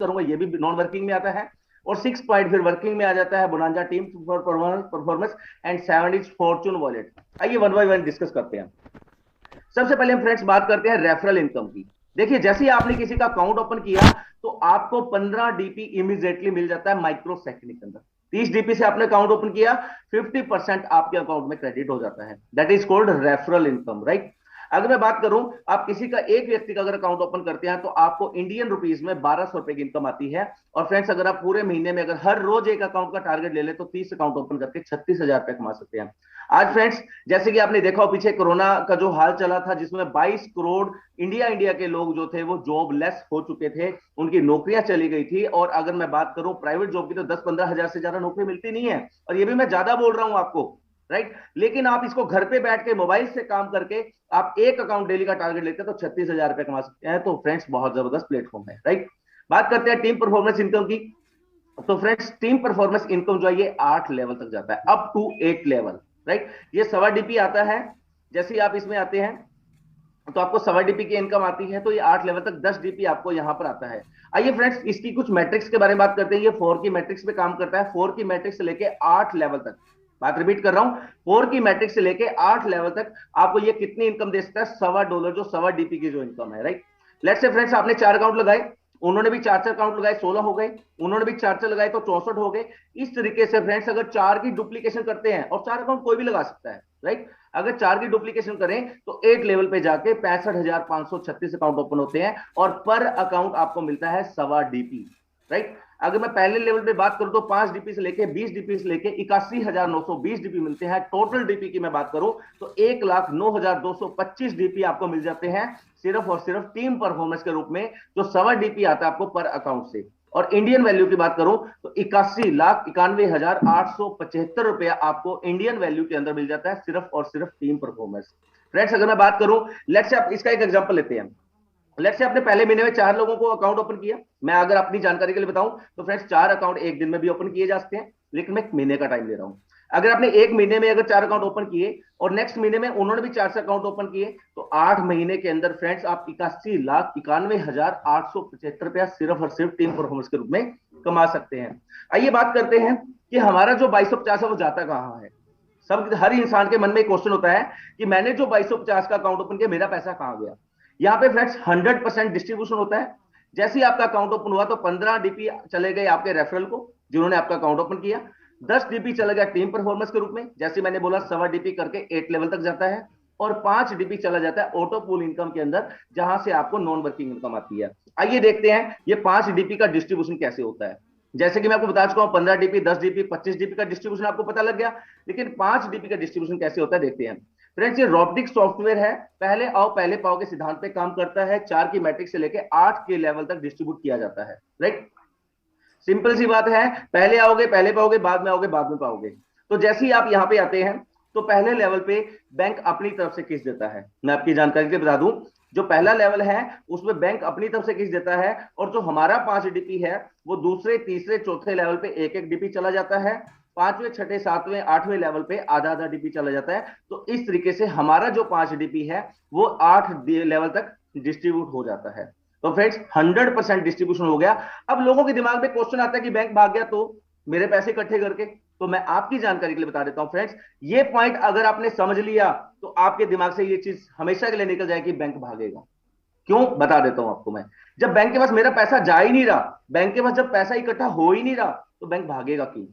करूंगा ये भी नॉन वर्किंग में आता है। और 6 पॉइंट फिर वर्किंग में आ जाता है, bonanza team for performance and 7 is Fortune wallet. आइए वन बाय वन डिस्कस करते हैं। सबसे पहले हम फ्रेंड्स बात करते हैं रेफरल इनकम की। देखिए जैसे ही आपने किसी का अकाउंट ओपन किया तो आपको 15 डीपी इमीडिएटली मिल जाता है माइक्रो सेकंड के अंदर। 30 डीपी से आपने अकाउंट ओपन किया, 50% आपके अकाउंट में क्रेडिट हो जाता है। That is called referral income, right. अगर मैं बात करूं, आप किसी का एक व्यक्ति का अगर अकाउंट ओपन करते हैं तो आपको इंडियन रुपीज में 1200 रुपए की इनकम आती है। और फ्रेंड्स अगर आप पूरे महीने में अगर हर रोज एक अकाउंट का टारगेट ले ले तो 30 अकाउंट ओपन करके 36,000 रुपए कमा सकते हैं। आज फ्रेंड्स जैसे कि आपने देखा हो पीछे कोरोना का जो हाल चला था, जिसमें 22 करोड़ इंडिया के लोग जो थे वो जॉबलेस हो चुके थे, उनकी नौकरियां चली गई थी। और अगर मैं बात करूं प्राइवेट जॉब की तो 10-15 हजार से ज्यादा नौकरी मिलती नहीं है। और ये भी मैं ज्यादा बोल रहा हूं आपको, राइट। लेकिन आप इसको घर पे बैठ के मोबाइल से काम करके आप एक अकाउंट डेली का टारगेट लेते हैं तो 36,000 रुपए कमा सकते हैं। तो फ्रेंड्स बहुत जबरदस्त प्लेटफॉर्म है, राइट। बात करते हैं टीम परफॉर्मेंस इनकम की। तो फ्रेंड्स टीम परफॉर्मेंस इनकम जो है ये 8 लेवल तक जाता है, अप टू 8 लेवल, राइट। ये 1.25 DP आता है। जैसे ही आप इसमें आते हैं तो आपको 1.25 DP की इनकम आती है, तो ये 8 लेवल तक 10 DP आपको यहां पर आता है। आइए फ्रेंड्स इसकी कुछ मैट्रिक्स के बारे में बात करते हैं। ये 4 की मैट्रिक्स पे काम करता है, 4 की मैट्रिक्स से लेके 8 लेवल तक। बात रिपीट कर रहा हूं, 4 की मैट्रिक्स से लेके 8 लेवल तक आपको ये कितनी इनकम दे सकता है? $1.25 जो 1.25 DP की जो इनकम है, राइट। लेट्स से फ्रेंड्स आपने 4 अकाउंट लगाए, उन्होंने भी 4 अकाउंट लगाए, 16 हो गए। उन्होंने भी 4 लगाए तो 64 हो गए। इस तरीके से फ्रेंड्स अगर 4 की डुप्लीकेशन करते हैं, और 4 अकाउंट कोई भी लगा सकता है, राइट। अगर 4 की डुप्लीकेशन करें तो 8 लेवल पे जाके 65,536 अकाउंट ओपन होते हैं और पर अकाउंट आपको मिलता है 1.25 DP, राइट। अगर मैं पहले लेवल पे बात करूं तो 5 DP से लेके 20 DP से लेके 81,920 DP मिलते हैं। टोटल डीपी की मैं बात करूं तो 1,09,225 DP आपको मिल जाते हैं सिर्फ और सिर्फ टीम परफॉर्मेंस के रूप में, जो 1.25 DP आता है आपको पर अकाउंट से। और इंडियन वैल्यू की बात करूं तो 81,91,875 रुपया आपको इंडियन वैल्यू के अंदर मिल जाता है सिर्फ और सिर्फ टीम परफॉर्मेंस। फ्रेंड्स अगर मैं बात करूं, लेट्स से आप इसका एक एग्जांपल लेते हैं। लेट्स से आपने पहले महीने में 4 लोगों को अकाउंट ओपन किया। मैं अगर अपनी जानकारी के लिए बताऊं तो फ्रेंड्स 4 अकाउंट एक दिन में भी ओपन किए जा सकते हैं, लेकिन मैं एक महीने का टाइम ले रहा हूं। अगर आपने एक महीने में अगर 4 अकाउंट ओपन किए और नेक्स्ट महीने में उन्होंने भी 4 से अकाउंट ओपन किए तो 8 महीने के अंदर फ्रेंड्स आप 81,91,875 रुपया सिर्फ और सिर्फ टीम परफॉर्मेंस के रूप में कमा सकते हैं। आइए बात करते हैं कि हमारा जो 2250 है वो जाता कहां है। सब हर इंसान के मन में एक क्वेश्चन होता है कि मैंने जो 2250 का अकाउंट ओपन किया मेरा पैसा कहां गया। यहाँ पे फ्रेंड्स 100% डिस्ट्रीब्यूशन होता है। जैसे ही आपका अकाउंट ओपन हुआ तो 15 DP चले गए आपके रेफरल को, जिन्होंने आपका अकाउंट ओपन किया। 10 DP चला गया टीम परफॉर्मेंस के रूप में, जैसे मैंने बोला 1.25 DP करके 8 लेवल तक जाता है। और 5 DP चला जाता है ऑटो पूल इनकम के अंदर, जहां से आपको नॉन वर्किंग इनकम आती है। आइए देखते हैं ये 5 DP का डिस्ट्रीब्यूशन कैसे होता है। जैसे कि मैं आपको बता चुका हूं 15 DP, 10 DP, 25 DP का डिस्ट्रीब्यूशन आपको पता लग गया। लेकिन 5 DP का डिस्ट्रीब्यूशन कैसे होता है देखते हैं। फ्रेंड्स ये रोबोटिक सॉफ्टवेयर है, पहले आओ पहले पाओ के सिद्धांत पे काम करता है। 4 की मैट्रिक्स से लेके 8 के लेवल तक डिस्ट्रीब्यूट किया जाता है, राइट। सिंपल सी बात है, पहले आओगे पहले पाओगे, बाद में आओगे बाद में पाओगे। तो जैसे ही आप यहां पे आते हैं तो पहले लेवल पे बैंक अपनी तरफ से किस देता है, मैं आपकी जानकारी के लिए बता दूं। जो पहला लेवल है उसमें बैंक अपनी तरफ से किस देता है, और जो हमारा 5 DP है वो दूसरे तीसरे चौथे लेवल पे एक एक DP चला जाता है। 5वें 6ठे 7वें 8वें लेवल पे आधा आधा DP चला जाता है। तो इस तरीके से हमारा जो 5 DP है वो 8 लेवल तक डिस्ट्रीब्यूट हो जाता है। तो फ्रेंड्स 100% डिस्ट्रीब्यूशन हो गया। अब लोगों के दिमाग में क्वेश्चन आता है कि बैंक भाग गया तो मेरे पैसे इकट्ठे करके। तो मैं आपकी जानकारी के लिए बता देता हूं फ्रेंड्स, ये पॉइंट अगर आपने समझ लिया तो आपके दिमाग से ये चीज हमेशा के लिए निकल जाएगी, बैंक भागेगा। क्यों, बता देता हूं आपको मैं। जब बैंक के पास मेरा पैसा जा ही नहीं रहा, बैंक के पास जब पैसा इकट्ठा हो ही नहीं रहा, तो बैंक भागेगा क्यों,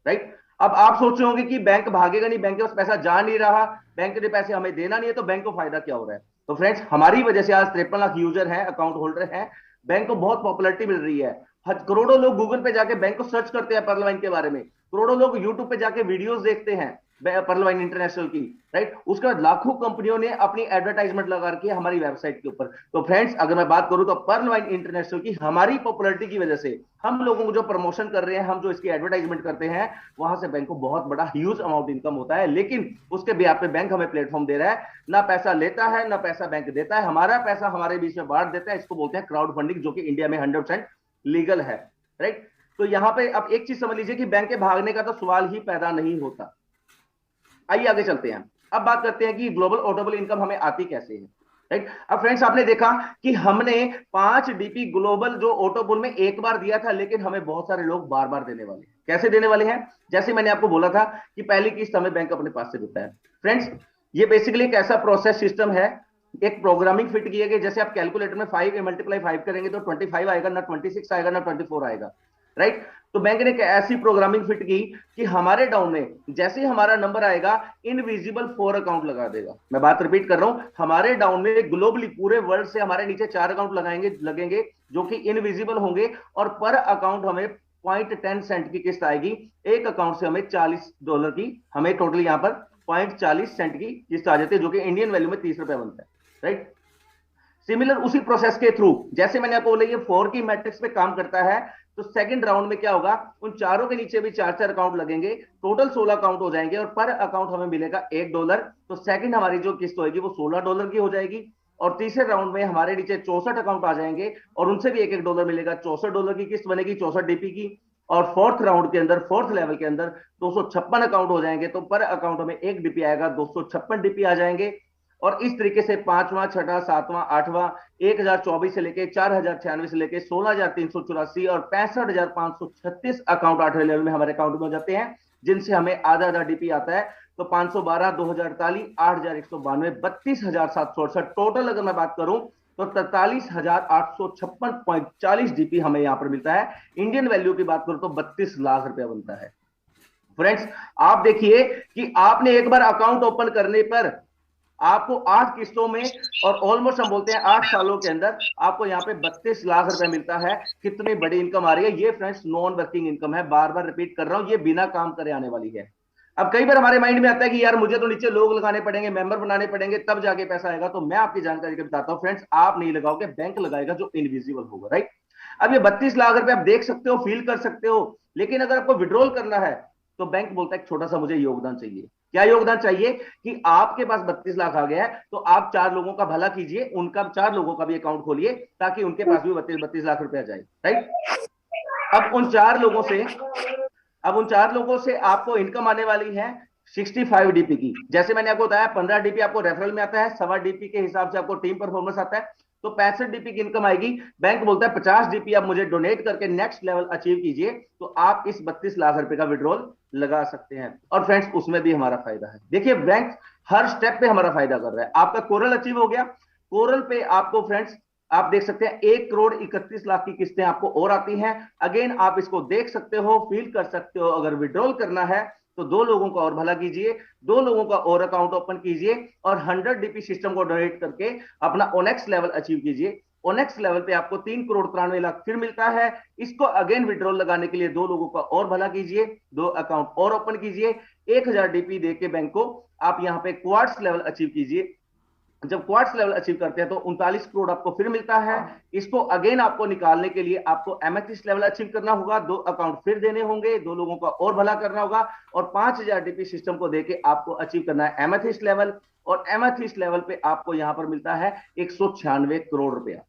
राइट। अब आप सोच रहे होंगे कि बैंक भागेगा नहीं, बैंक के पास पैसा जा नहीं रहा, बैंक ने पैसे हमें देना नहीं है, तो बैंक को फायदा क्या हो रहा है। तो फ्रेंड्स हमारी वजह से आज 53 लाख यूजर हैं, अकाउंट होल्डर हैं, बैंक को बहुत पॉपुलरिटी मिल रही है। करोड़ों लोग गूगल पे जाके बैंक को सर्च करते हैं पर्ल वाइन के बारे में, करोड़ों लोग यूट्यूब पे जाके वीडियोस देखते हैं पर्ल वाइन इंटरनेशनल की, राइट। उसके बाद लाखों कंपनियों ने अपनी एडवर्टाइजमेंट लगा रखी है हमारी वेबसाइट के ऊपर। तो फ्रेंड्स अगर मैं बात करूं तो पर्ल वाइन इंटरनेशनल की हमारी पॉपुलरिटी की वजह से, हम लोगों को जो प्रमोशन कर रहे हैं, हम जो इसकी एडवर्टाइजमेंट करते हैं, वहां से बैंक को बहुत बड़ा ह्यूज अमाउंट इनकम होता है। लेकिन उसके ब्याज पे बैंक हमें प्लेटफॉर्म दे रहा है, ना पैसा लेता है ना पैसा बैंक देता है, हमारा पैसा हमारे बीच में बांट देता है। इसको बोलते हैं क्राउड फंडिंग, जो कि इंडिया में 100% लीगल है, राइट। तो यहां पे अब एक चीज समझ लीजिए कि बैंक के भागने का तो सवाल ही पैदा नहीं होता। आइए आगे चलते हैं। अब बात करते हैं कि ग्लोबल ऑटोबल इनकम हमें आती कैसे है। राइट। अब फ्रेंड्स आपने देखा कि हमने 5 DP ग्लोबल जो ऑटो पुल में एक बार दिया था, लेकिन हमें बहुत सारे लोग बार बार देने वाले हैं। कैसे देने वाले हैं? जैसे मैंने आपको बोला था कि पहली किस्त हमें बैंक अपने पास से देता है। फ्रेंड्स ये बेसिकली एक ऐसा प्रोसेस सिस्टम है, एक प्रोग्रामिंग फिट किए गए। जैसे आप कैलकुलेटर में 5 मल्टीप्लाई 5 करेंगे तो 25 आएगा, ना 26 आएगा, ना 24 आएगा, राइट। तो बैंक ने एक ऐसी प्रोग्रामिंग फिट की कि हमारे डाउन में जैसे ही हमारा नंबर आएगा, इनविजिबल 4 अकाउंट लगा देगा। मैं बात रिपीट कर रहा हूं, हमारे डाउन में ग्लोबली पूरे वर्ल्ड से हमारे नीचे 4 अकाउंट लगाएंगे लगेंगे जो कि इनविजिबल होंगे, और पर अकाउंट हमें 0.10 की किस्त आएगी। एक अकाउंट से हमें $40 की, हमें टोटल यहां पर 0.40 की किस्त आ जाती है, जो कि इंडियन वैल्यू में 30 रुपए बनता है, राइट। सिमिलर उसी प्रोसेस के थ्रू, जैसे मैंने आपको बोला ये 4 की मैट्रिक्स पे काम करता है, तो सेकंड राउंड में क्या होगा, उन चारों के नीचे भी 4 4 अकाउंट लगेंगे, टोटल 16 अकाउंट हो जाएंगे, और पर अकाउंट हमें मिलेगा $1। तो सेकंड हमारी जो किस्त होगी वो $16 की हो जाएगी। और तीसरे राउंड में हमारे नीचे 64 अकाउंट आ जाएंगे, और उनसे भी $1 मिलेगा, $64 की किस्त बनेगी, 64 DP की। और फोर्थ राउंड के अंदर, फोर्थ लेवल के अंदर 256 अकाउंट हो जाएंगे, तो पर अकाउंट हमें 1 DP आएगा, 256 DP आ जाएंगे। और इस तरीके से पांचवा, छठा, सातवां, आठवां, 1024 से लेके 4096 से लेके 16384 और 65,536 अकाउंट 8वें लेवल में हमारे अकाउंट में हो जाते हैं, जिनसे हमें आधा आधा DP आता है। तो 512, 2048, 8192, 32,768 टोटल अगर मैं बात करूं तो 43,856.40 DP हमें यहां पर मिलता है। इंडियन वैल्यू की बात करूं तो 32 लाख रुपया बनता है। फ्रेंड्स आप देखिए कि आपने एक बार अकाउंट ओपन करने पर आपको 8 किस्तों में, और ऑलमोस्ट हम बोलते हैं 8 सालों के अंदर, आपको यहाँ पे 32 लाख रुपए मिलता है। कितनी बड़ी इनकम आ रही है ये फ्रेंड्स, नॉन वर्किंग इनकम है। बार बार रिपीट कर रहा हूं, ये बिना काम करे आने वाली है। अब कई बार हमारे माइंड में आता है कि यार मुझे तो नीचे लोग लगाने पड़ेंगे, मेंबर बनाने पड़ेंगे, तब जाके पैसा आएगा। तो मैं आपकी जानकारी के बताता हूं फ्रेंड्स, आप नहीं लगाओगे, बैंक लगाएगा जो इनविजिबल होगा, राइट। अब ये 32 लाख रुपए आप देख सकते हो, फील कर सकते हो, लेकिन अगर आपको विड्रॉल करना है तो बैंक बोलता है छोटा सा मुझे योगदान चाहिए। क्या योगदान चाहिए? कि आपके पास 32 लाख आ गया है, तो आप 4 लोगों का भला कीजिए, उनका 4 लोगों का भी अकाउंट खोलिए, ताकि उनके पास भी 32 लाख रुपया जाए, राइट। अब उन 4 लोगों से, अब उन 4 लोगों से आपको इनकम आने वाली है 65 DP की। जैसे मैंने आपको बताया 15 DP आपको रेफरल में आता है, 1.25 DP के हिसाब से आपको टीम परफॉर्मेंस आता है, तो 65 DP की इनकम आएगी। बैंक बोलता है 50 DP आप मुझे डोनेट करके नेक्स्ट लेवल अचीव कीजिए, तो आप इस 32 लाख रुपए का विड्रॉल लगा सकते हैं। और फ्रेंड्स उसमें भी हमारा फायदा है। देखिए बैंक हर स्टेप पे हमारा फायदा कर रहा है। आपका कोरल अचीव हो गया, कोरल पे आपको फ्रेंड्स आप देख सकते हैं 1,31,00,000 की किस्तें आपको और आती हैं। अगेन आप इसको देख सकते हो, फील कर सकते हो। अगर विड्रॉल करना है तो 2 लोगों का और भला कीजिए, 2 लोगों का और अकाउंट ओपन कीजिए, और 100 DP सिस्टम को डोनेट करके अपना ओनेक्स लेवल अचीव कीजिए। ओनेक्स लेवल पे आपको 3,93,00,000 फिर मिलता है। इसको अगेन विड्रॉल लगाने के लिए 2 लोगों का और भला कीजिए, 2 अकाउंट और ओपन कीजिए, 1,000 DP देके बैंक को आप यहां पे क्वार्ट्स लेवल अचीव कीजिए। जब क्वार्ट्स लेवल अचीव करते हैं तो 39 करोड़ आपको फिर मिलता है। इसको अगेन आपको निकालने के लिए आपको एमेथिस्ट लेवल अचीव करना होगा, 2 अकाउंट फिर देने होंगे, 2 लोगों का और भला करना होगा, और 5,000 DP सिस्टम को देके आपको अचीव करना है एमेथिस्ट लेवल। और एमेथिस्ट लेवल पे आपको यहां पर मिलता है 196 करोड़ रुपया।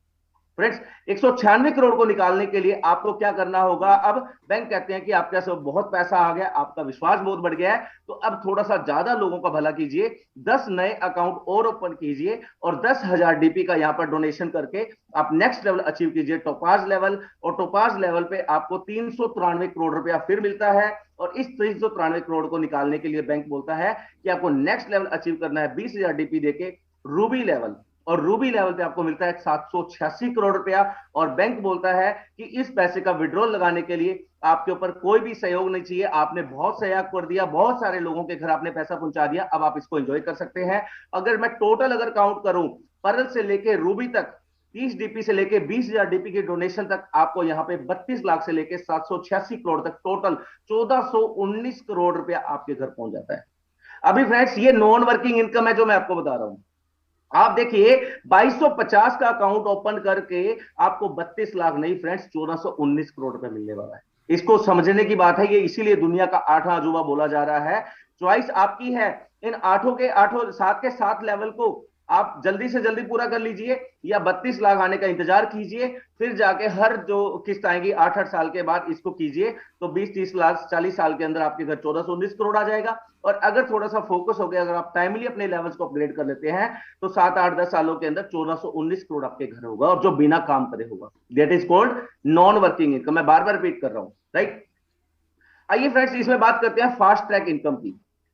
फ्रेंड्स 196 करोड़ को निकालने के लिए आपको क्या करना होगा? अब बैंक कहते हैं कि आपके पास बहुत पैसा आ गया, आपका विश्वास बहुत बढ़ गया है, तो अब थोड़ा सा ज्यादा लोगों का भला कीजिए, 10 नए अकाउंट और ओपन कीजिए, और 10,000 DP का यहां पर डोनेशन करके आप नेक्स्ट लेवल अचीव कीजिए, टोपाज लेवल। और टोपाज लेवल पे आपको 393 करोड़ रुपया फिर मिलता है। और इस 393 करोड़ को निकालने के लिए बैंक बोलता है कि आपको नेक्स्ट लेवल अचीव करना है 20,000 DP देके रूबी लेवल, और रूबी लेवल पे आपको मिलता है 786 करोड़ रुपया। और बैंक बोलता है कि इस पैसे का विड्रॉल लगाने के लिए आपके ऊपर कोई भी सहयोग नहीं चाहिए, आपने बहुत सहयोग कर दिया, बहुत सारे लोगों के घर आपने पैसा पहुंचा दिया, अब आप इसको एंजॉय कर सकते हैं। अगर मैं टोटल अगर काउंट करूं, परल से लेके रूबी तक, 30 DP से लेके 20,000 DP की डोनेशन तक, आपको यहां पे 32 लाख से लेके 786 करोड़ तक टोटल 1419 करोड़ रुपया आपके घर पहुंच जाता है। अभी फ्रेंड्स ये नॉन वर्किंग इनकम है जो मैं आपको बता रहा हूं। आप देखिए 2250 का अकाउंट ओपन करके आपको 32 लाख नहीं फ्रेंड्स 1419 करोड़ रुपए मिलने वाला है। इसको समझने की बात है, ये इसीलिए दुनिया का 8वां अजूबा बोला जा रहा है। चॉइस आपकी है, इन 8 के 8 7 के 7 लेवल को आप जल्दी से जल्दी पूरा कर लीजिए, या 32 लाख आने का इंतजार कीजिए, फिर जाके हर जो किस्त आएगी 8-8 साल के बाद इसको कीजिए, तो 20-30 लाख 40 साल के अंदर आपके घर 1419 करोड़ आ जाएगा। और अगर थोड़ा सा फोकस हो गया, अगर आप टाइमली अपने लेवल्स को अपग्रेड कर लेते हैं, तो 7-8-10 सालों के अंदर 1419 करोड़ आपके घर होगा, और जो बिना काम करे होगा। That is called non working income. मैं बार बार रिपीट कर रहा हूं, राइट। आइए फ्रेंड्स, इसमें बात करते हैं फास्ट ट्रैक इनकम की।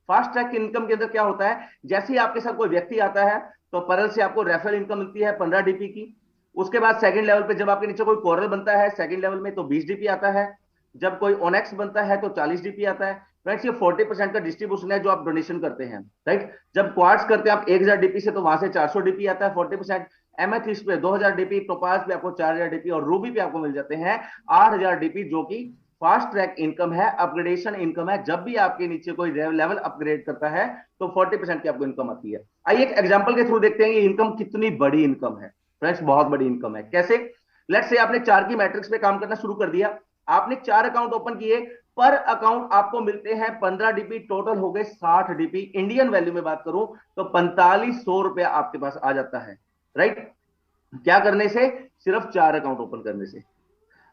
फास्ट ट्रैक इनकम के अंदर क्या होता है, जैसे ही आपके साथ कोई व्यक्ति आता है, तो परल से आपको रेफरल इनकम मिलती है 15 डीपी की। उसके बाद सेकंड लेवल पे जब आपके नीचे कोई कोरल बनता है सेकंड लेवल में, तो 20 डीपी आता है। जब कोई ओनेक्स बनता है तो 40 डीपी आता है। फ्रेंड्स, ये 40% का डिस्ट्रीब्यूशन है जो आप डोनेशन करते हैं, राइट। जब क्वार्ट्स करते हैं आप 1000 डीपी से, तो वहां से 400 डीपी आता है, 40%। एमेथिस्ट पे 2000 डीपी, टोपाज पे आपको 4000 डीपी, और रूबी पे आपको मिल जाते हैं 8000 डीपी, जो कि फास्ट ट्रैक इनकम है, अपग्रेडेशन इनकम है। जब भी आपके नीचे कोई लेवल अपग्रेड करता है, तो 40% की आपको इनकम आती है। आइए एक एग्जांपल के थ्रू देखते हैं ये इनकम कितनी बड़ी इनकम है। फ्रेंड्स, बहुत बड़ी इनकम है। कैसे? लेट्स से आपने 4 की मैट्रिक्स पे काम करना शुरू कर दिया, आपने 4 अकाउंट ओपन किए, पर अकाउंट आपको मिलते हैं 15 डीपी, टोटल हो गए 60 डीपी। इंडियन वैल्यू में बात करूं तो 4500 रुपया आपके पास आ जाता है, राइट। क्या करने से? सिर्फ 4 अकाउंट ओपन करने से।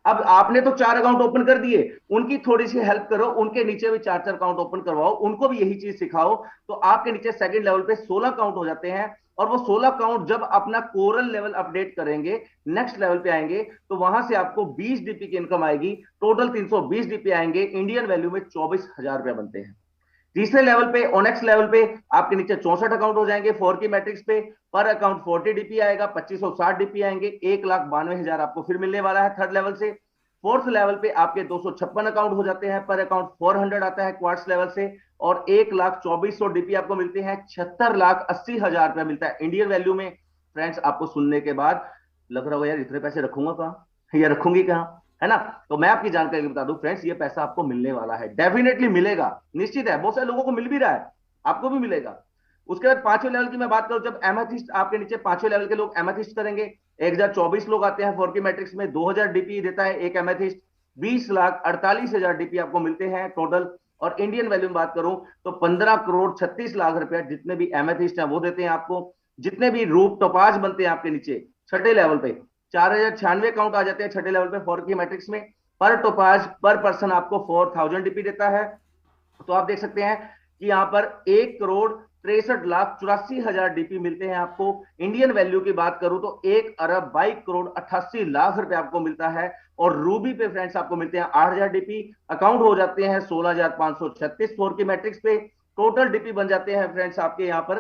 अब आपने तो 4 अकाउंट ओपन कर दिए, उनकी थोड़ी सी हेल्प करो, उनके नीचे भी 4-4 अकाउंट ओपन करवाओ, उनको भी यही चीज सिखाओ, तो आपके नीचे सेकंड लेवल पे 16 अकाउंट हो जाते हैं। और वो 16 अकाउंट जब अपना कोरल लेवल अपडेट करेंगे, नेक्स्ट लेवल पे आएंगे, तो वहां से आपको 20 डीपी की इनकम आएगी। टोटल 320 डीपी आएंगे, इंडियन वैल्यू में 24,000 रुपए बनते हैं। तीसरे लेवल पे, ओनेक्स लेवल पे, आपके नीचे 64 अकाउंट हो जाएंगे 4 की मैट्रिक्स पे। पर अकाउंट 40 डीपी आएगा, 2560 डीपी आएंगे, 1,92,000 आपको फिर मिलने वाला है थर्ड लेवल से। फोर्थ लेवल पे आपके 256 अकाउंट हो जाते हैं, पर अकाउंट 400 आता है क्वार्ट्स लेवल से, और 1,24,000 डीपी आपको मिलते हैं, 76,80,000 रुपया मिलता है इंडियन वैल्यू में। फ्रेंड्स, आपको सुनने के बाद लग रहा होगा यार इतने पैसे रखूंगा कहां या रखूंगी कहां, है ना। तो मैं आपकी जानकारी बता दूं फ्रेंड्स, ये पैसा आपको मिलने वाला है, डेफिनेटली मिलेगा, निश्चित है। बहुत सारे लोगों को मिल भी रहा है, आपको भी मिलेगा। उसके बाद 5वें लेवल की मैं बात करूं, जब एमेथिस्ट आपके नीचे 5वें लेवल के लोग एमेथिस्ट करेंगे, 1024 लोग आते हैं 4 की मैट्रिक्स में, 2000 डीपी देता है एक एमेथिस्ट, 20,48,000 डीपी आपको मिलते हैं टोटल। और इंडियन वैल्यू में बात करूं तो 15 करोड़ 36 लाख रुपया जितने भी एमेथिस्ट हैं वो देते हैं आपको। जितने भी रूप टोपाज बनते हैं आपके नीचे छठे लेवल पे, 4,096 अकाउंट आ जाते हैं छठे लेवल पे 4 की मैट्रिक्स में। पर टोपाज पर पर्सन आपको 4000 डीपी देता है। तो आप देख सकते हैं कि यहां पर 1,63,84,000 डीपी मिलते हैं आपको। इंडियन वैल्यू की बात करूं तो 1,22,88,00,000 रुपए आपको मिलता है। और रूबी पे फ्रेंड्स आपको मिलते हैं 8,000 डीपी, अकाउंट हो जाते हैं 16,536 4 की मैट्रिक्स पे। टोटल डीपी बन जाते हैं फ्रेंड्स आपके यहां पर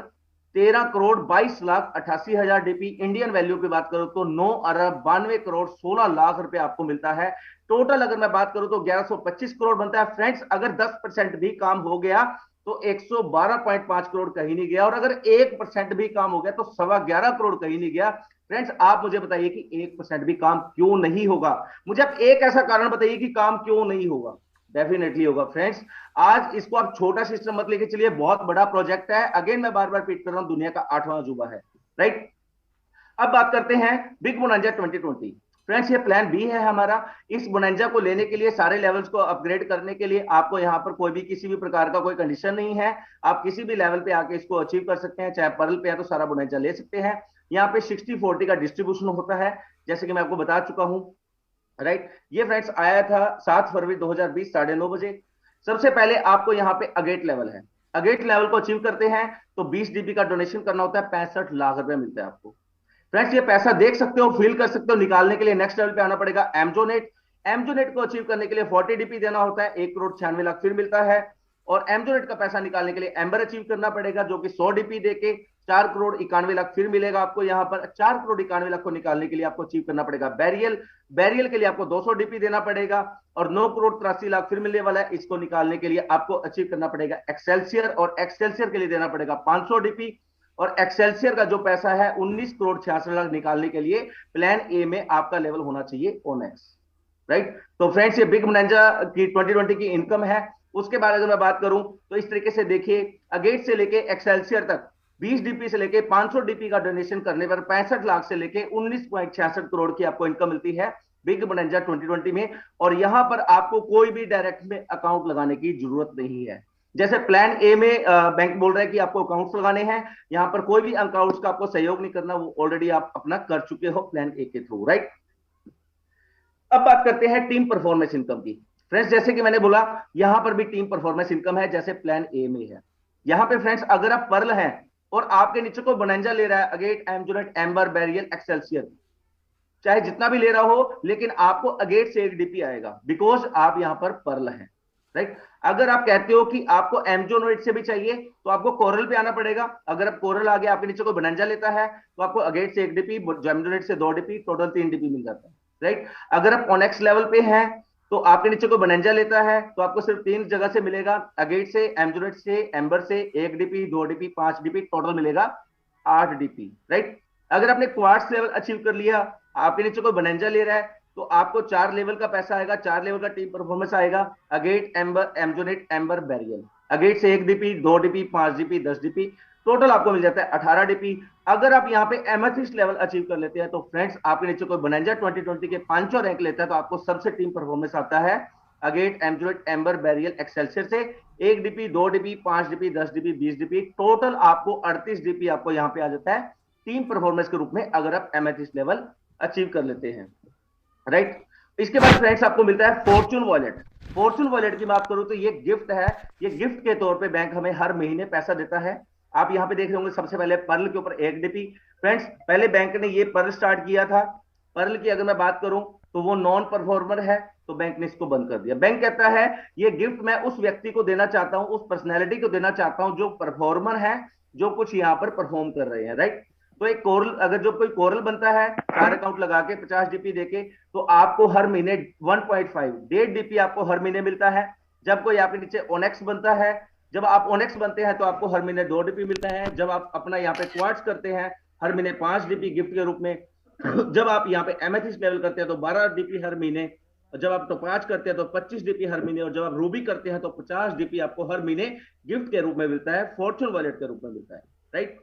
13,22,88,000 डीपी। इंडियन वैल्यू की बात करूं तो 9,92,16,00,000 रुपए आपको मिलता है। टोटल अगर मैं बात करूं तो 1125 करोड़ बनता है। फ्रेंड्स, अगर 10% भी काम हो गया तो 112.5 करोड़ कहीं नहीं गया, और अगर 1% भी काम हो गया तो 11.25 करोड़ कहीं नहीं गया। फ्रेंड्स, आप मुझे बताइए कि 1% भी काम क्यों नहीं होगा? मुझे आप एक ऐसा कारण बताइए कि काम क्यों नहीं होगा। डेफिनेटली होगा फ्रेंड्स। आज इसको आप छोटा सिस्टम मत लेके चलिए, बहुत बड़ा प्रोजेक्ट है। अगेन मैं बार बार रिपीट कर रहा हूं, दुनिया का 8वां अजूबा है, राइट। अब बात करते हैं बिग बोनांजा 2020। फ्रेंड्स, ये प्लान बी है हमारा। इस बोनांजा को लेने के लिए, सारे लेवल्स को अपग्रेड करने के लिए आपको यहाँ पर कोई भी किसी भी प्रकार का कोई कंडीशन नहीं है। आप किसी भी लेवल पे आके इसको अचीव कर सकते हैं, चाहे पर्ल पे है तो सारा बोनांजा ले सकते हैं। यहाँ पे 60-40 का डिस्ट्रीब्यूशन होता है, जैसे कि मैं आपको बता चुका हूं, राइट। ये फ्रेंड्स आया था 7 फरवरी 2020 9:30 बजे। सबसे पहले आपको यहाँ पे अगेट लेवल है, अगेट लेवल को अचीव करते हैं तो 20 डीपी का डोनेशन करना होता है, 65 लाख रुपए मिलते हैं आपको। फ्रेंड्स, ये पैसा देख सकते हो, फील कर सकते हो। निकालने के लिए नेक्स्ट लेवल पे आना पड़ेगा एमजोनेट। एमजोनेट को अचीव करने के लिए 40 डीपी देना होता है, 1,96,00,000 फिर मिलता है। और एमजोनेट का पैसा निकालने के लिए एम्बर अचीव करना पड़ेगा, जो कि 100 डीपी देके 4,91,00,000 फिर मिलेगा आपको। यहाँ पर 4,91,00,000 को निकालने के लिए आपको अचीव करना पड़ेगा बैरियल। बैरियल के लिए आपको 200 डीपी देना पड़ेगा, और 9,83,00,000 फिर मिलने वाला है। इसको निकालने के लिए आपको अचीव करना पड़ेगा एक्सेल्सियर, और एक्सेल्सियर के लिए देना पड़ेगा 500 डीपी। और एक्सेल्सियर का जो पैसा है 19,66,00,000 निकालने के लिए प्लान ए में आपका लेवल होना चाहिए ओनेक्स, राइट। तो फ्रेंड्स, ये बिग बोनांजा की 2020 की इनकम है। उसके बाद अगर मैं बात करूं तो इस तरीके से देखिए, अगेट से लेके एक्सेल्सियर तक 20 डीपी से लेके 500 डीपी का डोनेशन करने पर 65 लाख से लेके 19.66 करोड़ की आपको इनकम मिलती है बिग बोनांजा 2020 में। और यहां पर आपको कोई भी डायरेक्ट में अकाउंट लगाने की जरूरत नहीं है। जैसे प्लान ए में बैंक बोल रहा है कि आपको अकाउंट्स लगाने हैं, यहां पर कोई भी अकाउंट्स का आपको सहयोग नहीं करना, वो ऑलरेडी आप अपना कर चुके हो प्लान ए के थ्रू, राइट। अब बात करते हैं टीम परफॉर्मेंस इनकम की। फ्रेंड्स जैसे कि मैंने बोला, यहां पर भी टीम परफॉर्मेंस इनकम है जैसे प्लान ए में है। यहां पे फ्रेंड्स अगर आप पर्ल हैं और आपके नीचे कोई बोनांजा ले रहा है, अगेट, एमजोनेट, एम्बर, बेरियल, एक्सेल्सियर, चाहे जितना भी ले रहा हो, लेकिन आपको अगेट से एक डीपी आएगा, बिकॉज आप यहां पर पर्ल हैं, राइट। अगर आप कहते हो कि आपको एमजोनेट से भी चाहिए तो आपको कोरल पे आना पड़ेगा। अगर आप कोरल आ गया, आपके नीचे कोई बोनांजा लेता है, तो आपको अगेट से एक डीपी, एमजोनेट से 2 डीपी, टोटल 3 डीपी मिल जाता है, राइट। अगर आप ऑनेक्स लेवल पे हैं तो आपके नीचे कोई बोनांजा लेता है तो आपको सिर्फ 3 जगह से मिलेगा, अगेट से, एमजोनेट से, एम्बर से, 1 डीपी, 2 डीपी, 5 डीपी, टोटल मिलेगा 8 डीपी, राइट। अगर आपने क्वार्ट्स लेवल अचीव कर लिया, आपके नीचे कोई बोनांजा ले रहा है, तो आपको 4 लेवल का पैसा आएगा, 4 लेवल का टीम परफॉर्मेंस आएगा, agate, amber, amazonite, amber, beryl. Agate से 1 DP, 2 DP, 5 DP, 10 DP, total आपको मिल जाता है 18 डीपी। अगर आप यहाँ पे एमेथिस्ट लेवल अचीव कर लेते हैं तो फ्रेंड्स आपके नीचे कोई बोनांजा 2020 के 500 रैंक लेता है तो आपको सबसे टीम परफॉर्मेंस आता है अगेट, एमजोनेट, एम्बर, बेरियल, एक्सेल्सियर से 1 DP, 2 DP, 5 DP, 10 DP, 20 DP, total आपको 38 डीपी आपको यहाँ पे आ जाता है टीम परफॉर्मेंस के रूप में, अगर आप एमेथिस्ट लेवल अचीव कर लेते हैं, राइट। इसके बाद फ्रेंड्स आपको मिलता है फॉर्चून वॉलेट। फॉर्चून वॉलेट की बात करूं तो ये गिफ्ट है, ये गिफ्ट के तौर पे बैंक हमें हर महीने पैसा देता है। आप यहां पे देख रहे होंगे सबसे पहले पर्ल के ऊपर 1 डीपी। फ्रेंड्स पहले बैंक ने ये पर्ल स्टार्ट किया था, पर्ल की अगर मैं बात करूं तो वो नॉन परफॉर्मर है, तो बैंक ने इसको बंद कर दिया। बैंक कहता है ये गिफ्ट मैं उस व्यक्ति को देना चाहता हूं, उस पर्सनैलिटी को देना चाहता हूं जो परफॉर्मर है, जो कुछ यहां पर परफॉर्म कर रहे हैं, राइट। तो एक कोरल, अगर जो कोई कोरल बनता है 4 अकाउंट लगा के 50 डीपी देके, तो आपको हर महीने 1.5, 1.5 डीपी आपको हर महीने मिलता है। जब कोई आपके नीचे ओनेक्स बनता है, जब आप ओनेक्स बनते हैं तो आपको हर महीने 2 डीपी मिलता है। जब आप अपना यहाँ पे क्वार्ट्स करते हैं, हर महीने 5 डीपी गिफ्ट के रूप में। जब आप यहाँ पे एमेथिस्ट लेवल करते हैं तो 12 डीपी हर महीने, जब आप टोपाज करते हैं तो 25 डीपी हर महीने, और जब आप रूबी करते हैं तो 50 डीपी आपको हर महीने गिफ्ट के रूप में मिलता है, फॉर्चून वॉलेट के रूप में मिलता है, राइट।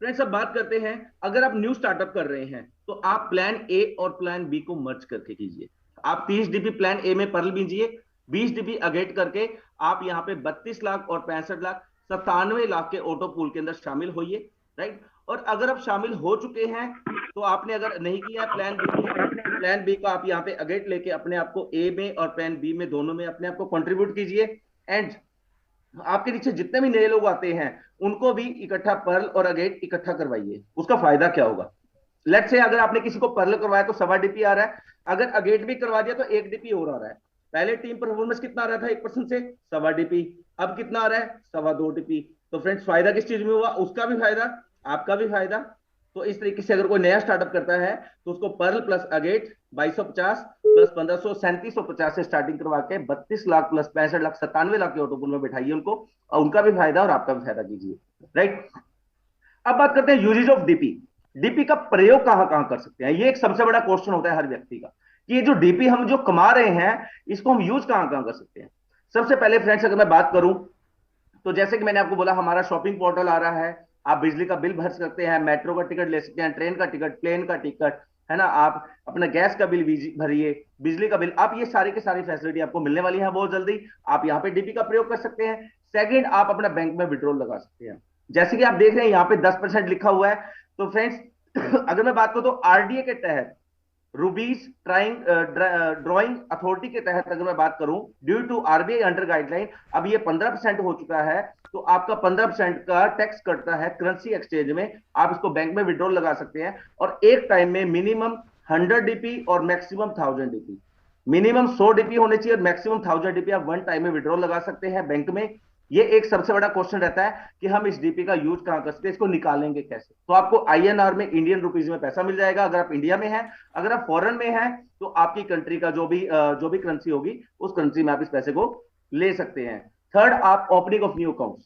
फ्रेंड्स अब बात करते हैं, अगर आप न्यू स्टार्टअप कर रहे हैं तो आप प्लान ए और प्लान बी को मर्ज करके कीजिए। आप 30 डीपी प्लान ए में पर्ल बीजिए, 20 डीपी अगेट करके आप यहाँ पे 32 लाख और 65 लाख 97 लाख के ऑटो पूल के अंदर शामिल होइए, राइट। और अगर आप शामिल हो चुके हैं तो आपने अगर नहीं किया है प्लान बी में, प्लान बी का आप यहाँ पे अगेट लेके अपने आपको ए में और प्लान बी में दोनों में अपने आप को कंट्रीब्यूट कीजिए। एंड आपके नीचे जितने भी नए लोग आते हैं उनको भी इकट्ठा पर्ल और अगेट इकट्ठा करवाइए। उसका फायदा क्या होगा, लेट्स से अगर आपने किसी को पर्ल करवाया तो 1.25 डीपी आ रहा है, अगर अगेट भी करवा दिया तो 1 डीपी और आ रहा है। पहले टीम परफॉर्मेंस कितना आ रहा था 1% से, 1.25 डीपी, अब कितना आ रहा है 2.25 डीपी। तो फ्रेंड्स फायदा किस चीज में हुआ, उसका भी फायदा, आपका भी फायदा। तो इस तरीके से अगर कोई नया स्टार्टअप करता है तो उसको पर्ल प्लस अगेट 2250 प्लस 1500 3750 से स्टार्टिंग करवा के 32 लाख प्लस 65 लाख 97 लाख के ऑटोपुल में बैठाइए उनको, और उनका भी फायदा और आपका भी फायदा कीजिए, राइट। अब बात करते हैं यूजेज ऑफ डीपी। डीपी का प्रयोग कहां कहां कर सकते हैं, ये एक सबसे बड़ा क्वेश्चन होता है हर व्यक्ति का, कि ये जो डीपी हम जो कमा रहे हैं इसको हम यूज कहां कहां कर सकते हैं। सबसे पहले फ्रेंड्स अगर मैं बात करूं तो जैसे कि मैंने आपको बोला हमारा शॉपिंग पोर्टल आ रहा है, आप बिजली का बिल भर सकते हैं, मेट्रो का टिकट ले सकते हैं, ट्रेन का टिकट, प्लेन का टिकट, है ना, आप अपना गैस का बिल भरिए, बिजली का बिल, आप ये सारी की सारी फैसिलिटी आपको मिलने वाली है बहुत जल्दी। आप यहाँ पे डीपी का प्रयोग कर सकते हैं। सेकंड, आप अपना बैंक में विड्रॉल लगा सकते हैं, जैसे कि आप देख रहे हैं यहाँ पे 10% लिखा हुआ है। तो फ्रेंड्स अगर मैं बात करूं तो आरडीए के तहत, रूबीज ट्राइंग ड्रॉइंग अथॉरिटी के तहत अगर मैं बात करूं, due to RBI under guideline, अब ये 15% हो चुका है, तो आपका 15% का टैक्स कटता है करेंसी एक्सचेंज में। आप इसको बैंक में विड्रॉल लगा सकते हैं, और एक टाइम में मिनिमम 100 डीपी और मैक्सिमम 1000 डीपी, मिनिमम 100 डीपी होने चाहिए और मैक्सिमम 1000 डीपी आप वन टाइम में विड्रॉल लगा सकते हैं बैंक में। ये एक सबसे बड़ा क्वेश्चन रहता है कि हम इस डीपी का यूज कहां कर सकते हैं, इसको निकालेंगे कैसे। तो आपको आईएनआर में, इंडियन रुपीज में पैसा मिल जाएगा अगर आप इंडिया में हैं। अगर आप फॉरेन में हैं तो आपकी कंट्री का जो भी करेंसी होगी उस करेंसी में आप इस पैसे को ले सकते हैं। थर्ड, आप ओपनिंग ऑफ न्यू अकाउंट्स,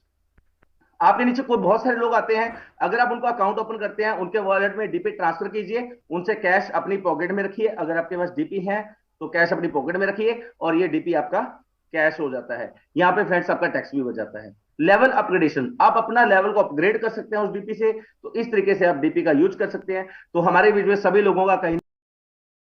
आपके नीचे कोई बहुत सारे लोग आते हैं, अगर आप उनको अकाउंट ओपन करते हैं उनके वॉलेट में डीपी ट्रांसफर कीजिए, उनसे कैश अपनी पॉकेट में रखिए, अगर आपके पास डीपी है तो कैश अपनी पॉकेट में रखिए और ये डीपी आपका कैश हो जाता है। यहां पे फ्रेंड्स आपका टैक्स भी बच जाता है। लेवल अपग्रेडेशन, आप अपना लेवल को अपग्रेड कर सकते हैं उस डीपी से, तो इस तरीके से आप डीपी का यूज कर सकते हैं। तो हमारे वीडियो में सभी लोगों का कहीं